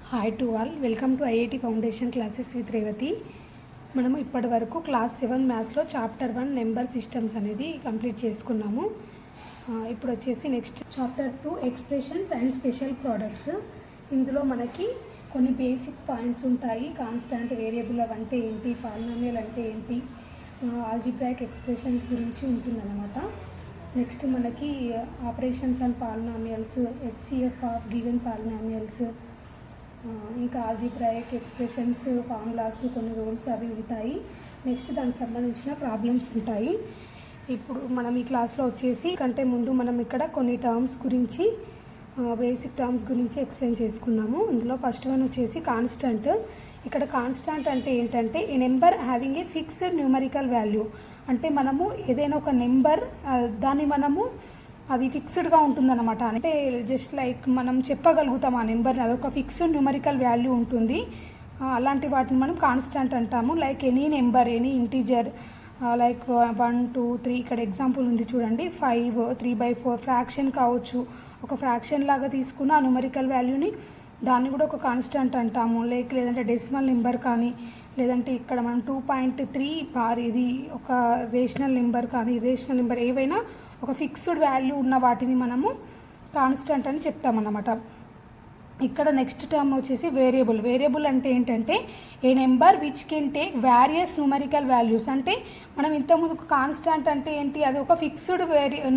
Hi to all, welcome to IIT foundation classes with Revathi. మనము ఇప్పటి వరకు క్లాస్ 7 మ్యాథ్స్లో చాప్టర్ 1 నెంబర్ సిస్టమ్స్ అనేది కంప్లీట్ చేసుకున్నాము. ఇప్పుడు వచ్చేసి next chapter 2 expressions and special products. ఇందులో మనకి కొన్ని బేసిక్ పాయింట్స్ ఉంటాయి. కాన్స్టాంట్ వేరియబుల్ అంటే ఏంటి, పాలినామియల్ అంటే ఏంటి, ఆల్జీబ్రాయిక్ ఎక్స్ప్రెషన్స్ గురించి ఉంటుందన్నమాట. నెక్స్ట్ మనకి operations and polynomials, HCF of given polynomials, ఇంకా ఆల్జీబ్రాయిక్ ఎక్స్ప్రెషన్స్, ఫార్ములాస్, కొన్ని రూల్స్ అవి ఉంటాయి. నెక్స్ట్ దానికి సంబంధించిన ప్రాబ్లమ్స్ ఉంటాయి. ఇప్పుడు మనం ఈ క్లాస్లో వచ్చేసి కంటే ముందు మనం ఇక్కడ కొన్ని టర్మ్స్ గురించి, బేసిక్ టర్మ్స్ గురించి ఎక్స్ప్లెయిన్ చేసుకుందాము. ఇందులో ఫస్ట్ వన్ వచ్చేసి కాన్స్టెంట్. ఇక్కడ కాన్స్టెంట్ అంటే ఏంటంటే a number having a fixed numerical value. అంటే మనము ఏదైనా ఒక నెంబర్ దాన్ని మనము అది ఫిక్స్డ్గా ఉంటుందన్నమాట. అంటే జస్ట్ లైక్ మనం చెప్పగలుగుతాం ఆ నెంబర్ని, అదొక ఫిక్స్డ్ న్యూమరికల్ వాల్యూ ఉంటుంది. అలాంటి వాటిని మనం కాన్స్టెంట్ అంటాము. Like any number, any integer, like 1, 2, 3. ఇక్కడ ఎగ్జాంపుల్ ఉంది చూడండి, 5, 3/4 ఫ్రాక్షన్ కావచ్చు. ఒక ఫ్రాక్షన్ లాగా తీసుకున్న ఆ న్యూమరికల్ వాల్యూని దాన్ని కూడా ఒక కాన్స్టెంట్ అంటాము. లేదంటే డెసిమల్ నెంబర్ కానీ, లేదంటే ఇక్కడ మనం 2.3 ఇది ఒక రేషనల్ నెంబర్ కానీ, ఇర్రేషనల్ నెంబర్, ఏవైనా ఒక ఫిక్స్డ్ వాల్యూ ఉన్న వాటిని మనము కాన్స్టెంట్ అని చెప్తామన్నమాట. ఇక్కడ నెక్స్ట్ టర్మ్ వచ్చేసి వేరియబుల్. వేరియబుల్ అంటే ఏంటంటే a number which can take various numerical values. అంటే మనం ఇంతకుముందు కాన్స్టెంట్ అంటే ఏంటి, అది ఒక ఫిక్స్డ్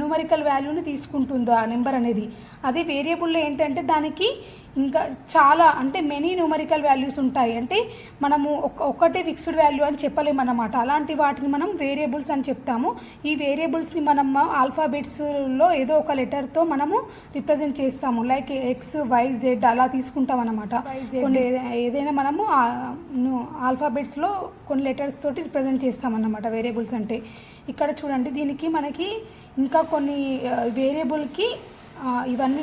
న్యూమరికల్ వాల్యూని తీసుకుంటుంది ఆ నెంబర్ అనేది. అదే వేరియబుల్లో ఏంటంటే దానికి ఇంకా చాలా అంటే మెనీ న్యూమరికల్ వాల్యూస్ ఉంటాయి. అంటే మనము ఒకటే ఫిక్స్డ్ వాల్యూ అని చెప్పలేమన్నమాట. అలాంటి వాటిని మనం వేరియబుల్స్ అని చెప్తాము. ఈ వేరియబుల్స్ని మనం ఆల్ఫాబెట్స్లో ఏదో ఒక లెటర్తో మనము రిప్రజెంట్ చేస్తాము. లైక్ X, Y, Z అలా తీసుకుంటాం అన్నమాట. కొన్ని ఏదైనా మనము ఆల్ఫాబెట్స్లో కొన్ని లెటర్స్ తోటి రిప్రజెంట్ చేస్తామన్నమాట వేరియబుల్స్ అంటే. ఇక్కడ చూడండి, దీనికి మనకి ఇంకా కొన్ని వేరియబుల్కి ఇవన్నీ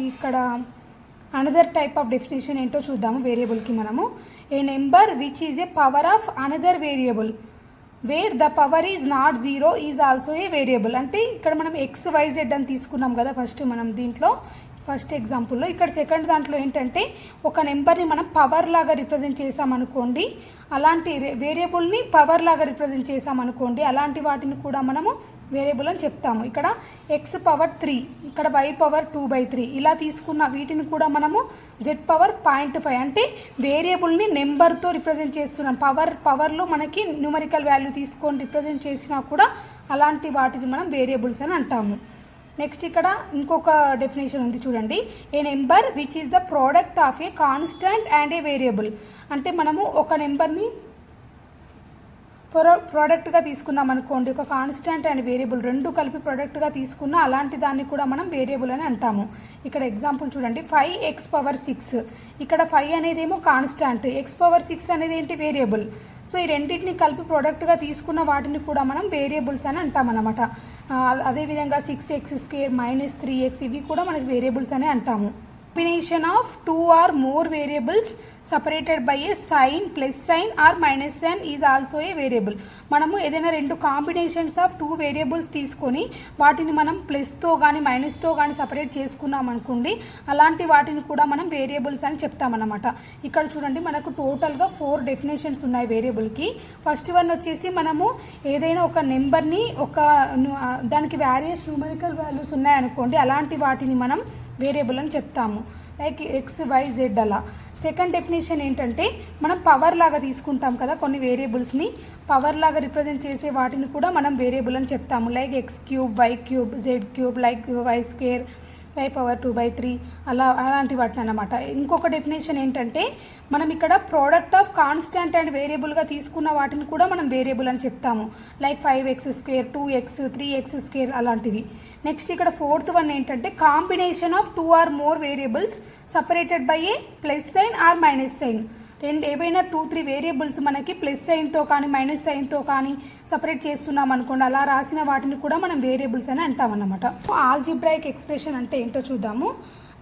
ఇక్కడ అనదర్ టైప్ ఆఫ్ డెఫినేషన్ ఏంటో చూద్దాము. వేరియబుల్కి మనము a number which is a power of another variable where the power is not 0 is also a variable. అంటే ఇక్కడ మనం XYZ అని తీసుకున్నాం కదా ఫస్ట్ మనం దీంట్లో ఫస్ట్ ఎగ్జాంపుల్లో. ఇక్కడ సెకండ్ దాంట్లో ఏంటంటే ఒక నెంబర్ని మనం పవర్ లాగా రిప్రజెంట్ చేసామనుకోండి, అలాంటి వేరియబుల్ని పవర్ లాగా రిప్రజెంట్ చేసామనుకోండి, అలాంటి వాటిని కూడా మనము వేరియబుల్ అని చెప్తాము. ఇక్కడ X⁻3, ఇక్కడ Y⁻2/3 ఇలా తీసుకున్న వీటిని కూడా మనము Z⁻0.5 అంటే వేరియబుల్ని నెంబర్తో రిప్రజెంట్ చేస్తున్నాం. పవర్లో మనకి న్యూమరికల్ వాల్యూ తీసుకొని రిప్రజెంట్ చేసినా కూడా అలాంటి వాటిని మనం వేరియబుల్స్ అని అంటాము. నెక్స్ట్ ఇక్కడ ఇంకొక డెఫినేషన్ ఉంది చూడండి, a number which is the product of a constant and a variable. అంటే మనము ఒక నెంబర్ని ప్రోడక్ట్గా తీసుకున్నాం అనుకోండి, ఒక కాన్స్టెంట్ అండ్ వేరియబుల్ రెండు కలిపి ప్రోడక్ట్గా తీసుకున్నా అలాంటి దాన్ని కూడా మనం వేరియబుల్ అని అంటాము. ఇక్కడ ఎగ్జాంపుల్ చూడండి, 5x⁻6. ఇక్కడ 5 అనేది ఏమో కాన్స్టెంట్, x⁻6 అనేది ఏంటి, వేరియబుల్. సో ఈ రెండింటిని కలిపి ప్రోడక్ట్గా తీసుకున్న వాటిని కూడా మనం వేరియబుల్స్ అని అంటామన్నమాట. అదేవిధంగా 6x² -3x ఇవి కూడా మనకి వేరియబుల్స్ అని అంటాము. Combination of 2 or more variables separated by a sign, plus sign or minus sign is also a variable. మనము ఏదైనా రెండు కాంబినేషన్స్ ఆఫ్ 2 వేరియబుల్స్ తీసుకొని వాటిని మనం ప్లస్తో కానీ మైనస్తో కానీ సపరేట్ చేసుకున్నాం అనుకోండి, అలాంటి వాటిని కూడా మనం వేరియబుల్స్ అని చెప్తామన్నమాట. ఇక్కడ చూడండి, మనకు టోటల్గా 4 డెఫినేషన్స్ ఉన్నాయి వేరియబుల్కి. ఫస్ట్ వన్ వచ్చేసి మనము ఏదైనా ఒక నెంబర్ని దానికి వేరియస్ న్యూమరికల్ వాల్యూస్ ఉన్నాయనుకోండి, అలాంటి వాటిని మనం వేరియబుల్ అని చెప్తాము. లైక్ XYZ అలా. సెకండ్ డెఫినేషన్ ఏంటంటే మనం పవర్ లాగా తీసుకుంటాం కదా కొన్ని వేరియబుల్స్ని, పవర్ లాగా రిప్రజెంట్ చేసే వాటిని కూడా మనం వేరియబుల్ అని చెప్తాము. Like X3, Y3, Z3, like Y², Y⁻2/3 అలాంటి వాటిని అన్నమాట. ఇంకొక డెఫినేషన్ ఏంటంటే మనం ఇక్కడ ప్రోడక్ట్ ఆఫ్ కాన్స్టెంట్ అండ్ వేరియబుల్గా తీసుకున్న వాటిని కూడా మనం వేరియబుల్ అని చెప్తాము. లైక్ 5x², 2x, 3x² అలాంటివి. నెక్స్ట్ ఇక్కడ ఫోర్త్ వన్ ఏంటంటే combination of 2 or more variables separated by a plus sign or minus sign. ఏవైనా 2-3 వేరియబుల్స్ మనకి ప్లస్ సైన్తో కానీ మైనస్ సైన్తో కానీ సపరేట్ చేస్తున్నాం అనుకోండి, అలా రాసిన వాటిని కూడా మనం వేరియబుల్స్ అని అంటామన్నమాట. ఆల్జీబ్రాయిక్ ఎక్స్ప్రెషన్ అంటే ఏంటో చూద్దాము.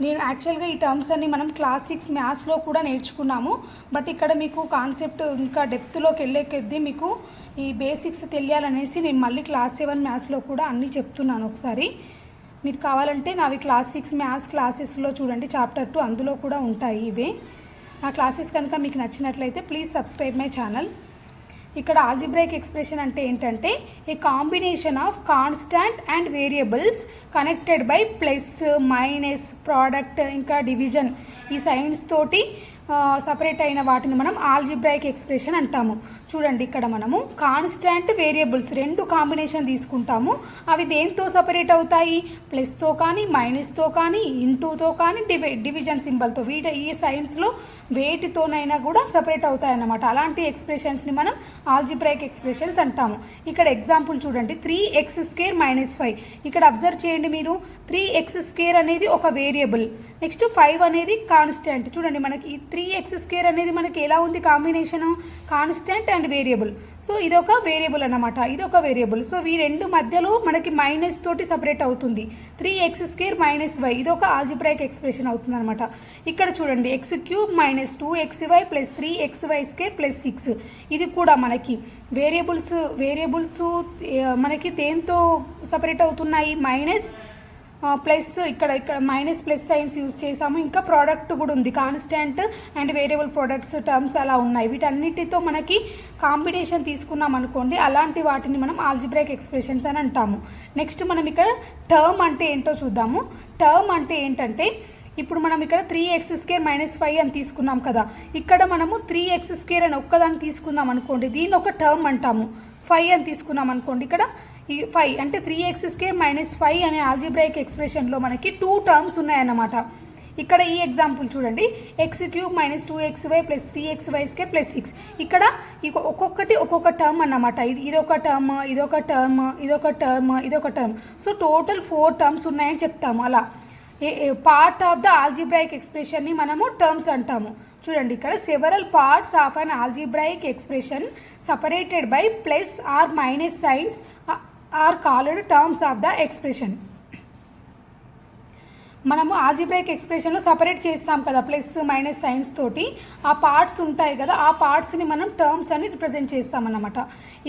నేను యాక్చువల్గా ఈ టర్మ్స్ అన్ని మనం క్లాస్ 6 మ్యాథ్స్లో కూడా నేర్చుకున్నాము. బట్ ఇక్కడ మీకు కాన్సెప్ట్ ఇంకా డెప్త్లోకి వెళ్ళేకొద్దీ మీకు ఈ బేసిక్స్ తెలియాలనేసి నేను మళ్ళీ క్లాస్ 7 మ్యాథ్స్లో కూడా అన్నీ చెప్తున్నాను ఒకసారి. మీరు కావాలంటే నావి క్లాస్ 6 మ్యాథ్స్ క్లాసెస్లో చూడండి, చాప్టర్ 2 అందులో కూడా ఉంటాయి ఇవే. ఆ క్లాసెస్ కనుక మీకు నచ్చినట్లయితే ప్లీజ్ సబ్స్క్రైబ్ మై ఛానల్. ఇక్కడ ఆల్జీబ్రాయిక్ ఎక్స్ప్రెషన్ అంటే ఏంటంటే a combination of constant and variables connected by plus, minus, product, ఇంకా డివిజన్ ఈ సైన్స్ తోటి సపరేట్ అయిన వాటిని మనం ఆల్జీబ్రాయిక్ ఎక్స్ప్రెషన్ అంటాము. చూడండి ఇక్కడ మనము కాన్స్టాంట్ వేరియబుల్స్ రెండు కాంబినేషన్ తీసుకుంటాము. అవి దేంతో సపరేట్ అవుతాయి? ప్లస్తో కానీ, మైనస్తో కానీ, ఇంటూతో కానీ, డివిజన్ సింబల్తో, ఈ సైన్స్లో వేటితోనైనా కూడా సపరేట్ అవుతాయి అన్నమాట. అలాంటి ఎక్స్ప్రెషన్స్ని మనం ఆల్జీబ్రాయిక్ ఎక్స్ప్రెషన్స్ అంటాము. ఇక్కడ ఎగ్జాంపుల్ చూడండి, 3x² - 5. ఇక్కడ అబ్జర్వ్ చేయండి మీరు, 3x² అనేది ఒక వేరియబుల్, నెక్స్ట్ 5 అనేది కాన్స్టాంట్. చూడండి మనకి ఈ 3x² అనేది మనకి ఎలా ఉంది combination, constant and variable. So ఇదొక వేరియబుల్ అన్నమాట, ఇదొక వేరియబుల్. సో ఈ రెండు మధ్యలో మనకి మైనస్ తోటి సపరేట్ అవుతుంది. 3x² - 5 ఇదొక ఆల్జీబ్రాయిక్ ఎక్స్ప్రెషన్ అవుతుంది అనమాట. ఇక్కడ చూడండి x³ - 2xy + 3xy² + 6 ఇది కూడా మనకి వేరియబుల్స్ మనకి దేంతో సపరేట్ అవుతున్నాయి? మైనస్ ప్లస్, ఇక్కడ మైనస్ ప్లస్ సైన్స్ యూజ్ చేసాము. ఇంకా ప్రోడక్ట్ కూడా ఉంది, constant and variable products terms అలా ఉన్నాయి. వీటన్నిటితో మనకి కాంబినేషన్ తీసుకున్నాం అనుకోండి, అలాంటి వాటిని మనం ఆల్జీబ్రాయిక్ ఎక్స్ప్రెషన్స్ అని అంటాము. నెక్స్ట్ మనం ఇక్కడ టర్మ్ అంటే ఏంటో చూద్దాము. టర్మ్ అంటే ఏంటంటే ఇప్పుడు మనం ఇక్కడ 3x² - 5 అని తీసుకున్నాం కదా, ఇక్కడ మనము 3x² అని ఒక్కదాన్ని తీసుకున్నాం అనుకోండి, దీన్ని ఒక టర్మ్ అంటాము. 5 అని తీసుకున్నాం అనుకోండి, ఇక్కడ ఈ 5 అంటే 3x² - 5 అనే ఆల్జీబ్రాయిక్ ఎక్స్ప్రెషన్లో మనకి 2 టర్మ్స్ ఉన్నాయన్నమాట. ఇక్కడ ఈ ఎగ్జాంపుల్ చూడండి, x³ - 2xy + 3xy² + 6. ఇక్కడ ఒక్కొక్కటి ఒక్కొక్క టర్మ్ అన్నమాట. ఇదొక టర్మ్, ఇదొక టర్మ్, ఇదొక టర్మ్, ఇదొక టర్మ్. సో టోటల్ 4 టర్మ్స్ ఉన్నాయని చెప్తాము. అలా పార్ట్ ఆఫ్ ద ఆల్జీబ్రాయిక్ ఎక్స్ప్రెషన్ని మనము టర్మ్స్ అంటాము. చూడండి ఇక్కడ several parts of an algebraic expression separated by plus or minus signs are called terms of the expression. మనము ఆల్జీబ్రాయిక్ ఎక్స్ప్రెషన్లో సపరేట్ చేస్తాం కదా ప్లస్ మైనస్ సైన్స్ తోటి, ఆ పార్ట్స్ ఉంటాయి కదా, ఆ పార్ట్స్ని మనం టర్మ్స్ అని రిప్రజెంట్ చేస్తామన్నమాట.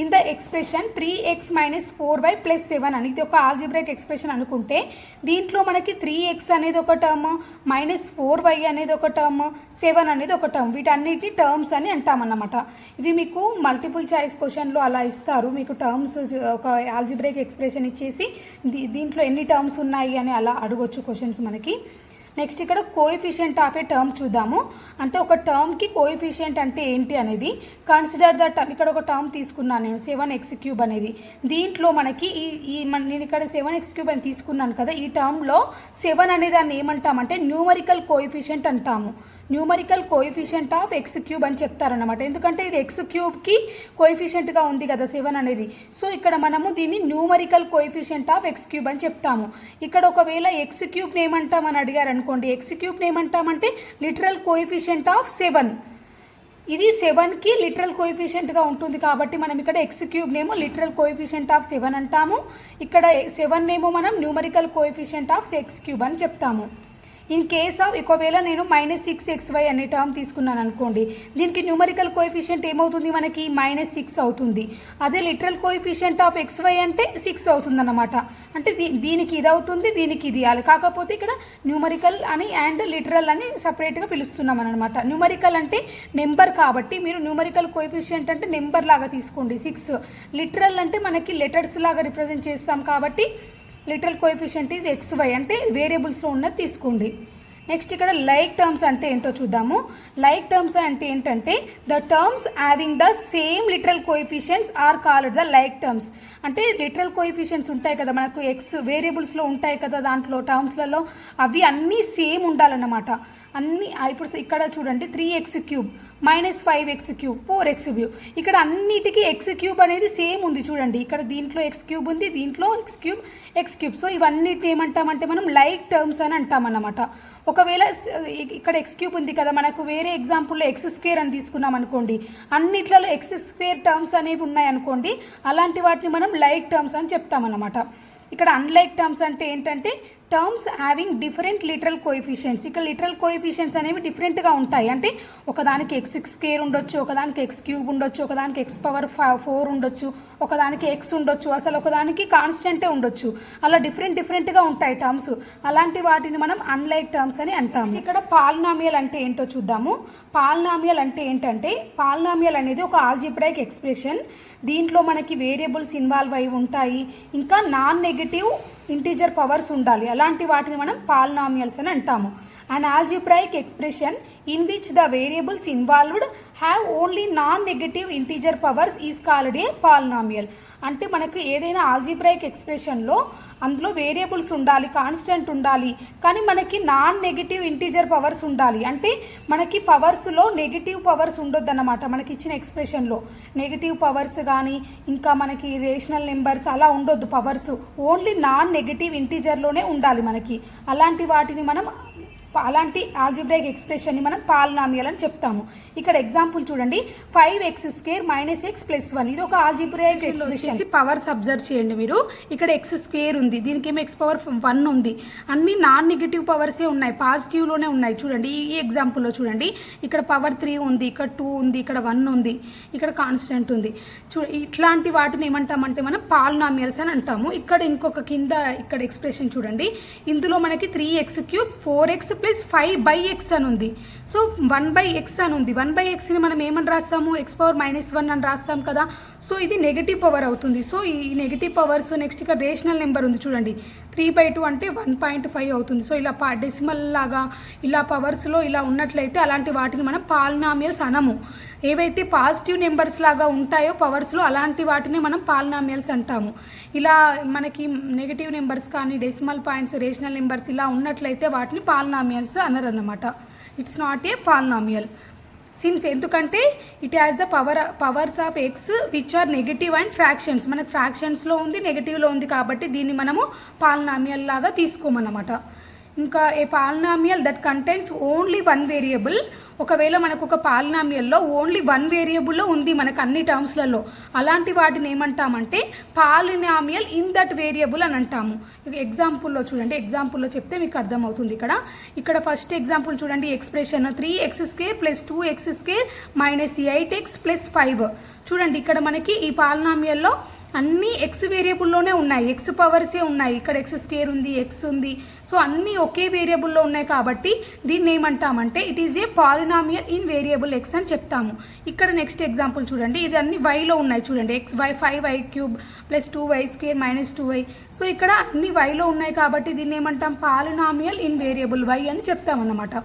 In the expression 3x - 4y + 7 అని ఇది ఒక ఆల్జీబ్రాయిక్ ఎక్స్ప్రెషన్ అనుకుంటే, దీంట్లో మనకి 3x అనేది ఒక టర్మ్, -4y అనేది ఒక టర్మ్, 7 అనేది ఒక టర్మ్. వీటన్నిటి టర్మ్స్ అని అంటామన్నమాట. ఇవి మీకు మల్టిపుల్ చాయిస్ క్వశ్చన్లో అలా ఇస్తారు, మీకు టర్మ్స్ ఒక ఆల్జీబ్రాయిక్ ఎక్స్ప్రెషన్ ఇచ్చేసి దీంట్లో ఎన్ని టర్మ్స్ ఉన్నాయి అని అలా అడగొచ్చు క్వశ్చన్స్ మనకి. నెక్స్ట్ ఇక్కడ కోఎఫిషియంట్ ఆఫ్ ఏ టర్మ్ చూద్దాము. అంటే ఒక టర్మ్కి కోఎఫిషియంట్ అంటే ఏంటి అనేది. కన్సిడర్ ద టర్మ్, ఇక్కడ ఒక టర్మ్ తీసుకున్నాను నేను 7x³ అనేది. దీంట్లో మనకి నేను ఇక్కడ 7x³ అని తీసుకున్నాను కదా, ఈ టర్మ్లో 7 అనే దాన్ని ఏమంటామంటే న్యూమరికల్ కోఎఫిషియంట్ అంటాము. న్యూమరికల్ కోఎఫిషియంట్ ఆఫ్ x³ అని చెప్తారన్నమాట. ఎందుకంటే ఇది x³ కోఎఫిషియంట్గా ఉంది కదా 7 అనేది. సో ఇక్కడ మనము దీన్ని న్యూమరికల్ కోఎఫిషియంట్ ఆఫ్ x³ అని చెప్తాము. ఇక్కడ ఒకవేళ x³ ఏమంటామని అడిగారు అనుకోండి, x³ ఏమంటామంటే లిటరల్ కోఎఫిషియంట్ ఆఫ్ 7. ఇది 7కి లిటరల్ కోఎఫిషియంట్గా ఉంటుంది కాబట్టి మనం ఇక్కడ x³ నేమో లిటరల్ కోఎఫిషియంట్ ఆఫ్ 7 అంటాము, ఇక్కడ 7 నేమో మనం న్యూమరికల్ కోఎఫిషియంట్ ఆఫ్ x³ అని చెప్తాము. ఇన్ కేస్ ఆఫ్ ఒకవేళ నేను -6xy అనే టర్మ్ తీసుకున్నాను అనుకోండి, దీనికి న్యూమరికల్ కోఎఫిషియంట్ ఏమవుతుంది మనకి -6 అవుతుంది. అదే లిటరల్ కోఎఫిషియంట్ ఆఫ్ xy అంటే 6 అవుతుంది అన్నమాట. అంటే దీనికి ఇది అవుతుంది, దీనికి ఇది అవ్వాలి. కాకపోతే ఇక్కడ న్యూమరికల్ అని అండ్ లిటరల్ అని సపరేట్గా పిలుస్తున్నాం అనమాట. న్యూమరికల్ అంటే నెంబర్ కాబట్టి మీరు న్యూమరికల్ కోఎఫిషియంట్ అంటే నెంబర్ లాగా తీసుకోండి 6. లిటరల్ అంటే మనకి లెటర్స్ లాగా రిప్రజెంట్ చేస్తాం కాబట్టి లిటరల్ కోఎఫిషియంట్ ఈజ్ xy అంటే వేరియబుల్స్లో ఉన్నది తీసుకోండి. నెక్స్ట్ ఇక్కడ లైక్ టర్మ్స్ అంటే ఏంటో చూద్దాము. లైక్ టర్మ్స్ అంటే ఏంటంటే the terms having the same literal coefficients are called the like terms. అంటే లిటరల్ కోఎఫిషియంట్స్ ఉంటాయి కదా మనకు వేరియబుల్స్లో ఉంటాయి కదా, దాంట్లో టర్మ్స్లలో అవి అన్నీ సేమ్ ఉండాలన్నమాట. అన్నీ ఇప్పుడు ఇక్కడ చూడండి 3x³ -5x³ 4x³ ఇక్కడ అన్నిటికీ x³ అనేది సేమ్ ఉంది చూడండి. ఇక్కడ దీంట్లో x³ ఉంది, దీంట్లో x³. సో ఇవన్నిటిని ఏమంటామంటే మనం లైక్ టర్మ్స్ అని అంటామన్నమాట. ఒకవేళ ఇక్కడ x³ ఉంది కదా, మనకు వేరే ఎగ్జాంపుల్లో x² అని తీసుకున్నాం అనుకోండి, అన్నిట్లలో x² టర్మ్స్ అనేవి ఉన్నాయనుకోండి, అలాంటి వాటిని మనం లైక్ టర్మ్స్ అని చెప్తామన్నమాట. ఇక్కడ అన్లైక్ టర్మ్స్ అంటే ఏంటంటే terms having different literal coefficients. ఇక్కడ లిటరల్ కోఎఫిషియెంట్స్ అనేవి డిఫరెంట్గా ఉంటాయి. అంటే ఒకదానికి x² ఉండొచ్చు, ఒకదానికి x³ ఉండొచ్చు, ఒకదానికి x⁴ ఉండొచ్చు, ఒకదానికి x ఉండొచ్చు, అసలు ఒకదానికి కాన్స్టెంటే ఉండొచ్చు. అలా డిఫరెంట్గా ఉంటాయి టర్మ్స్. అలాంటి వాటిని మనం అన్లైక్ టర్మ్స్ అని అంటాము. ఇక్కడ పాలినామియల్ అంటే ఏంటో చూద్దాము. పాలినామియల్ అంటే ఏంటంటే, పాలినామియల్ అనేది ఒక ఆల్జీబ్రాయిక్ ఎక్స్ప్రెషన్. దీంట్లో మనకి వేరియబుల్స్ ఇన్వాల్వ్ అయి ఉంటాయి, ఇంకా నాన్ నెగటివ్ ఇంటీజర్ పవర్స్ ఉండాలి. అలాంటి వాటిని మనం పాలినామియల్స్ అని అంటాము. And algebraic expression in which the variables involved have only non negative integer powers is called a polynomial. అంటే మనకు ఏదైనా ఆల్జీబ్రాయిక్ ఎక్స్ప్రెషన్లో అందులో వేరియబుల్స్ ఉండాలి, కాన్స్టెంట్ ఉండాలి, కానీ మనకి నాన్ నెగటివ్ ఇంటీజర్ పవర్స్ ఉండాలి. అంటే మనకి పవర్స్లో నెగిటివ్ పవర్స్ ఉండొద్దు అన్నమాట. మనకి ఇచ్చిన ఎక్స్ప్రెషన్లో నెగిటివ్ పవర్స్ కానీ ఇంకా మనకి రేషనల్ నెంబర్స్ అలా ఉండొద్దు పవర్స్. ఓన్లీ నాన్ నెగటివ్ ఇంటీజర్లోనే ఉండాలి మనకి. అలాంటి వాటిని మనం అలాంటి ఆల్జీబ్రాయిక్ ఎక్స్ప్రెషన్ని మనం పాలినామియల్ అని చెప్తాము. ఇక్కడ ఎగ్జాంపుల్ చూడండి, 5x² - x + 1. ఇది ఒక ఆల్జీబ్రాయిక్ ఎక్స్ప్రెషన్. పవర్స్ అబ్జర్వ్ చేయండి మీరు. ఇక్కడ x² ఉంది, దీనికి ఏమో x⁴ ఉంది. అన్ని నాన్ నెగిటివ్ పవర్సే ఉన్నాయి, పాజిటివ్లోనే ఉన్నాయి. చూడండి ఈ ఎగ్జాంపుల్లో చూడండి, ఇక్కడ పవర్ 3 ఉంది, ఇక్కడ 2 ఉంది, ఇక్కడ 1 ఉంది, ఇక్కడ కాన్స్టెంట్ ఉంది. ఇట్లాంటి వాటిని ఏమంటామంటే మనం పాలినామియల్స్ అని అంటాము. ఇక్కడ ఇంకొక కింద ఇక్కడ ఎక్స్ప్రెషన్ చూడండి, ఇందులో మనకి 3x³ 4x + 5/x అని ఉంది. సో 1/x అని ఉంది. 1/xని మనం ఏమని రాస్తాము, x⁻-1 అని రాస్తాం కదా. సో ఇది నెగటివ్ పవర్ అవుతుంది. సో ఈ నెగటివ్ పవర్స్ నెక్స్ట్ ఇక్కడ రేషనల్ నెంబర్ ఉంది చూడండి, 3/2 అంటే 1.5 అవుతుంది. సో ఇలా డెసిమల్ లాగా ఇలా పవర్స్లో ఇలా ఉన్నట్లయితే అలాంటి వాటిని మనం పాలినామియల్స్ అనము. ఏవైతే పాజిటివ్ నెంబర్స్ లాగా ఉంటాయో పవర్స్లో అలాంటి వాటిని మనం పాలినామియల్స్ అంటాము. ఇలా మనకి నెగటివ్ నెంబర్స్ కానీ డెసిమల్ పాయింట్స్ రేషనల్ నెంబర్స్ ఇలా ఉన్నట్లయితే వాటిని పాలినామియల్స్ అనరు అన్నమాట. It's not a polynomial since ఎందుకంటే it has the powers of x which are negative and fractions. మనకు ఫ్రాక్షన్స్లో ఉంది, నెగటివ్లో ఉంది, కాబట్టి దీన్ని మనము పాలినామియల్ లాగా తీసుకోమన్నమాట. ఇంకా ఏ polynomial that contains only 1 variable. ఒకవేళ మనకు ఒక పాలినామియల్లో ఓన్లీ 1 వేరియబుల్లో ఉంది మనకు అన్ని టర్మ్స్లలో, అలాంటి వాటిని ఏమంటామంటే పాలినామియల్ ఇన్ దట్ వేరియబుల్ అని అంటాము. ఎగ్జాంపుల్లో చూడండి, ఎగ్జాంపుల్లో చెప్తే మీకు అర్థమవుతుంది. ఇక్కడ ఫస్ట్ ఎగ్జాంపుల్ చూడండి, ఎక్స్ప్రెషన్ 3x² + 2x² - 8x + 5. చూడండి ఇక్కడ మనకి ఈ పాలినామియల్లో అన్ని x వేరియబుల్లోనే ఉన్నాయి, x పవర్సే ఉన్నాయి. ఇక్కడ x² ఉంది, x ఉంది, సో అన్నీ ఒకే వేరియబుల్లో ఉన్నాయి కాబట్టి దీన్ని ఏమంటామంటే it is a polynomial in variable x అని చెప్తాము. ఇక్కడ నెక్స్ట్ ఎగ్జాంపుల్ చూడండి, ఇది అన్ని yలో ఉన్నాయి చూడండి, x/5y³ + 2y² - 2y. సో ఇక్కడ అన్ని yలో ఉన్నాయి కాబట్టి దీన్ని ఏమంటాం, పాలినామియల్ ఇన్ వేరియబుల్ y అని చెప్తామన్నమాట.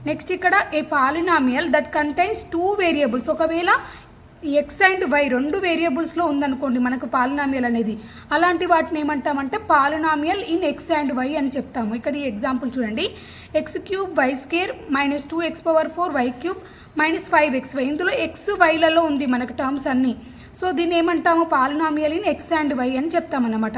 నెక్స్ట్ ఇక్కడ ఏ పాలినామియల్ దట్ కంటైన్స్ 2 వేరియబుల్స్. ఒకవేళ x అండ్ y 2 వేరియబుల్స్లో ఉందనుకోండి మనకు పాలినామియల్ అనేది, అలాంటి వాటిని ఏమంటామంటే polynomial in x and y అని చెప్తాము. ఇక్కడ ఈ ఎగ్జాంపుల్ చూడండి, x³ y² - 2x⁴ y³ - 5xy. ఇందులో x yలలో ఉంది మనకు టర్మ్స్ అన్నీ. సో దీన్ని ఏమంటాము, polynomial in x and y అని చెప్తామన్నమాట.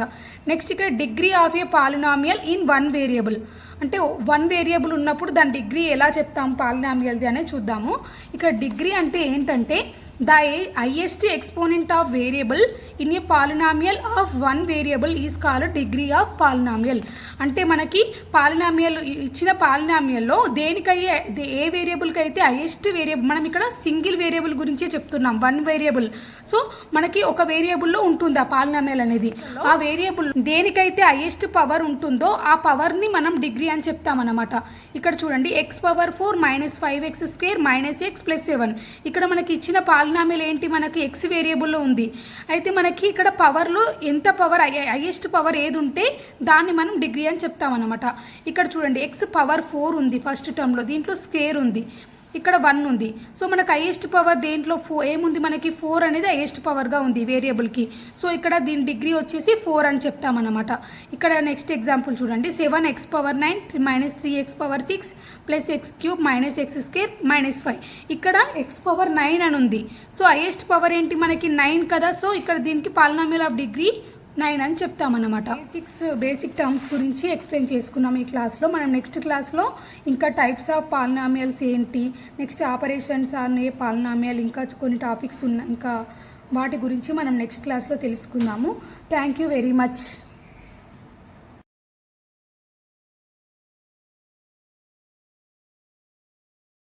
నెక్స్ట్ ఇక్కడ degree of A polynomial in 1 variable. అంటే 1 వేరియబుల్ ఉన్నప్పుడు దాని డిగ్రీ ఎలా చెప్తాము పాలినామియల్ది అనేది చూద్దాము. ఇక్కడ డిగ్రీ అంటే ఏంటంటే the highest exponent of variable in a polynomial of 1 variable is called degree of polynomial. అంటే మనకి పాలినామియల్ ఇచ్చిన పాలినామియల్లో దేనికయ్యే ఏ వేరియబుల్కి అయితే హైయెస్ట్ వేరియబుల్, మనం ఇక్కడ సింగిల్ వేరియబుల్ గురించే చెప్తున్నాం, 1 వేరియబుల్. సో మనకి ఒక వేరియబుల్లో ఉంటుంది ఆ పాలినామియల్ అనేది. ఆ వేరియబుల్ దేనికైతే హైయెస్ట్ పవర్ ఉంటుందో ఆ పవర్ని మనం డిగ్రీ అని చెప్తామన్నమాట. ఇక్కడ చూడండి, x⁴ - 5x² - x + 7. ఇక్కడ మనకి ఇచ్చిన పాలినామియల్ ఏంటి, మనకి x వేరియబుల్లో ఉంది. అయితే మనకి ఇక్కడ పవర్లో ఎంత పవర్ హైయెస్ట్ పవర్ ఏది ఉంటే దాన్ని మనం డిగ్రీ అని చెప్తామన్నమాట. ఇక్కడ చూడండి, x⁴ ఉంది ఫస్ట్ టర్మ్లో, దీంట్లో స్క్వేర్ ఉంది, ఇక్కడ 1 ఉంది. సో మనకు హైయెస్ట్ పవర్ దేంట్లో ఏముంది, మనకి 4 అనేది హైయెస్ట్ పవర్గా ఉంది వేరియబుల్కి. సో ఇక్కడ దీని డిగ్రీ వచ్చేసి 4 అని చెప్తామన్నమాట. ఇక్కడ నెక్స్ట్ ఎగ్జాంపుల్ చూడండి, 7x⁹ - 3x⁴ + x³ - x² - 5. ఇక్కడ x⁴ అని ఉంది. సో హైయెస్ట్ పవర్ ఏంటి, మనకి 9 కదా. సో ఇక్కడ దీనికి పాలినామియల్ ఆఫ్ డిగ్రీ 9 అని చెప్తామన్నమాట. బేసిక్ టర్మ్స్ గురించి ఎక్స్ప్లెయిన్ చేసుకున్నాం ఈ క్లాస్లో. మనం నెక్స్ట్ క్లాస్లో ఇంకా టైప్స్ ఆఫ్ పాలినామియల్స్ ఏంటి, next operations on a polynomial, ఇంకా కొన్ని టాపిక్స్ ఉన్నాయి, ఇంకా వాటి గురించి మనం నెక్స్ట్ క్లాస్లో తెలుసుకుందాము. Thank you very much.